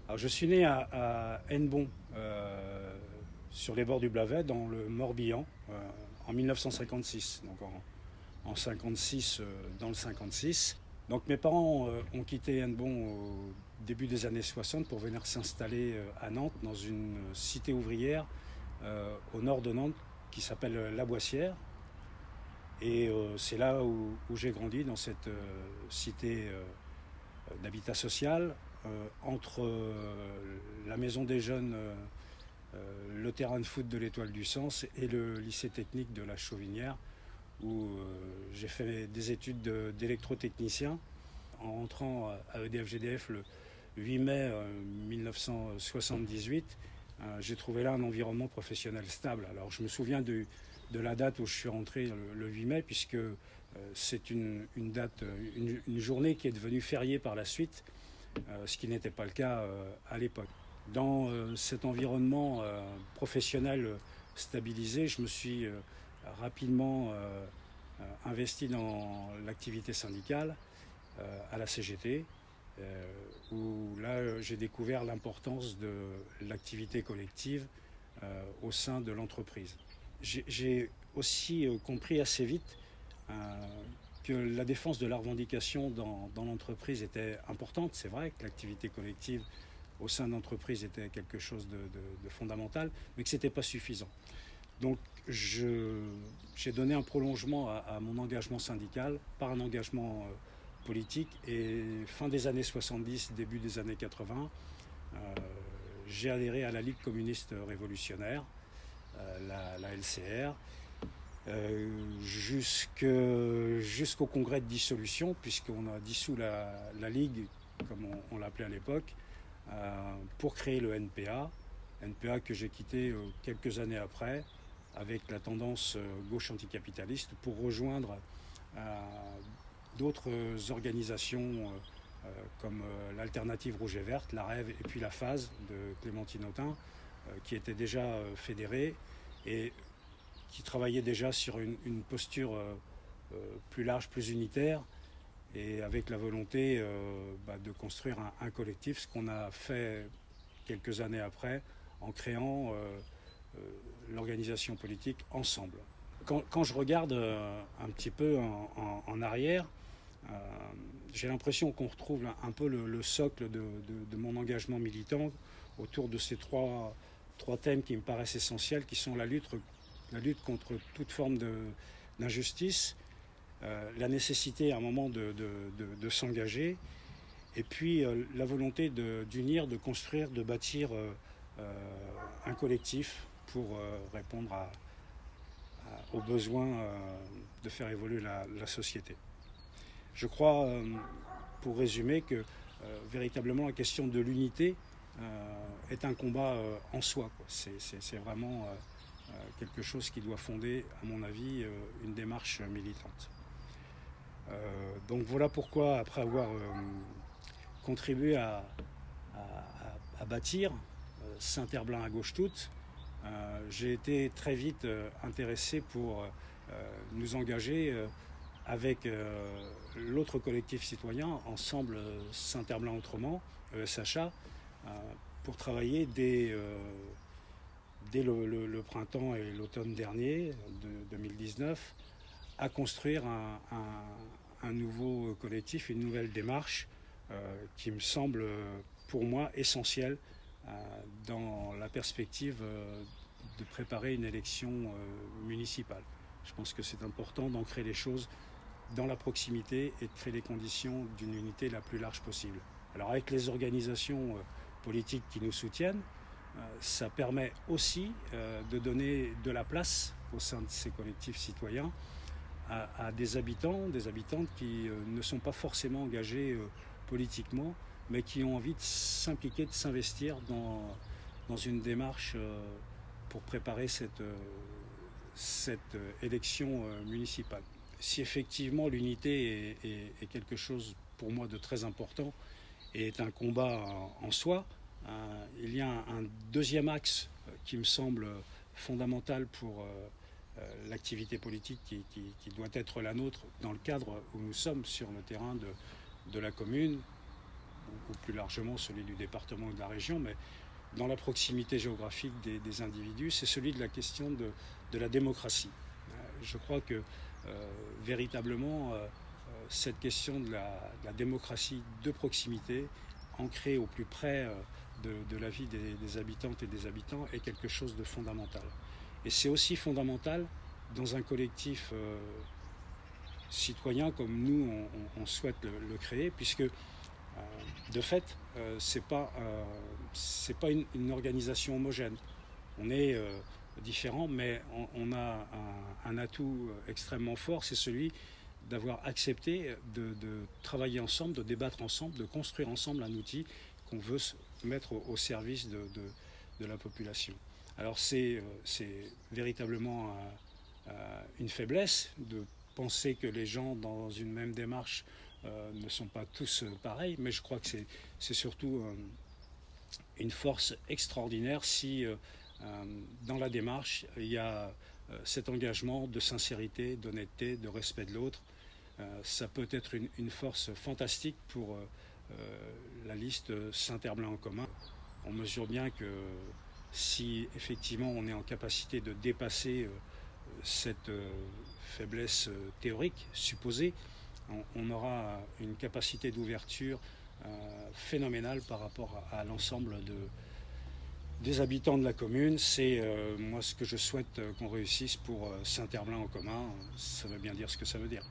Alors, je suis né à Hennebont, sur les bords du Blavet, dans le Morbihan, en 1956. Donc en 56, dans le 56. Donc mes parents ont quitté Hennebont au début des années 60 pour venir s'installer à Nantes, dans une cité ouvrière au nord de Nantes qui s'appelle La Boissière. Et c'est là où j'ai grandi, dans cette cité d'habitat social, entre la maison des jeunes, le terrain de foot de l'Étoile du Sens et le lycée technique de la Chauvinière, où j'ai fait des études d'électrotechnicien. En rentrant à EDF-GDF le 8 mai 1978, j'ai trouvé là un environnement professionnel stable. Alors je me souviens de la date où je suis rentré, le 8 mai, puisque c'est une journée qui est devenue fériée par la suite, ce qui n'était pas le cas à l'époque. Dans cet environnement professionnel stabilisé, je me suis rapidement investi dans l'activité syndicale à la CGT, où là j'ai découvert l'importance de l'activité collective au sein de l'entreprise. J'ai aussi compris assez vite que la défense de la revendication dans l'entreprise était importante. C'est vrai que l'activité collective au sein de l'entreprise était quelque chose de fondamental, mais que ce n'était pas suffisant. Donc j'ai donné un prolongement à mon engagement syndical par un engagement politique, et fin des années 70, début des années 80, j'ai adhéré à la Ligue communiste révolutionnaire, la LCR, jusqu'au congrès de dissolution, puisqu'on a dissous la Ligue, comme on l'appelait à l'époque, pour créer le NPA que j'ai quitté quelques années après, avec la tendance gauche anticapitaliste, pour rejoindre d'autres organisations comme l'Alternative Rouge et Verte, la Rêve, et puis la Phase de Clémentine Autain, qui étaient déjà fédérées et qui travaillaient déjà sur une posture plus large, plus unitaire, et avec la volonté de construire un collectif, ce qu'on a fait quelques années après en créant l'organisation politique Ensemble. Quand je regarde un petit peu en arrière, j'ai l'impression qu'on retrouve un peu le socle de mon engagement militant autour de ces trois thèmes qui me paraissent essentiels, qui sont la lutte contre toute forme d'injustice, la nécessité à un moment de s'engager, et puis la volonté d'unir, de construire, de bâtir un collectif pour répondre aux besoins de faire évoluer la société. Je crois, pour résumer, que véritablement la question de l'unité est un combat en soi, quoi. C'est vraiment quelque chose qui doit fonder, à mon avis, une démarche militante. Donc voilà pourquoi, après avoir contribué à bâtir Saint-Herblain à gauche toute, j'ai été très vite intéressé pour nous engager avec l'autre collectif citoyen, Ensemble Saint-Herblain Autrement, ESHA, pour travailler dès le printemps et l'automne dernier, de 2019, à construire un nouveau collectif, une nouvelle démarche qui me semble, pour moi, essentielle dans la perspective de préparer une élection municipale. Je pense que c'est important d'ancrer les choses dans la proximité et de créer les conditions d'une unité la plus large possible. Alors avec les organisations politiques qui nous soutiennent, ça permet aussi de donner de la place au sein de ces collectifs citoyens à des habitants, des habitantes qui ne sont pas forcément engagés politiquement, mais qui ont envie de s'impliquer, de s'investir dans une démarche pour préparer cette élection municipale. Si effectivement l'unité est quelque chose pour moi de très important et est un combat en soi, il y a un deuxième axe qui me semble fondamental pour l'activité politique qui doit être la nôtre dans le cadre où nous sommes sur le terrain de la commune, ou plus largement celui du département ou de la région, mais dans la proximité géographique des individus, c'est celui de la question de la démocratie. Je crois que véritablement, cette question de la démocratie de proximité, ancrée au plus près de la vie des habitantes et des habitants, est quelque chose de fondamental. Et c'est aussi fondamental dans un collectif citoyen comme nous, on souhaite le créer, puisque de fait, c'est pas une organisation homogène. On est différents, mais on a un atout extrêmement fort, c'est celui d'avoir accepté de travailler ensemble, de débattre ensemble, de construire ensemble un outil qu'on veut mettre au service de la population. Alors c'est véritablement une faiblesse de penser que les gens dans une même démarche ne sont pas tous pareils, mais je crois que c'est surtout une force extraordinaire si dans la démarche il y a cet engagement de sincérité, d'honnêteté, de respect de l'autre. Ça peut être une force fantastique pour la liste Saint-Herblain en commun. On mesure bien que si effectivement on est en capacité de dépasser cette faiblesse théorique supposée, on aura une capacité d'ouverture phénoménale par rapport à l'ensemble des habitants de la commune. C'est moi ce que je souhaite qu'on réussisse pour Saint-Herblain en commun. Ça veut bien dire ce que ça veut dire.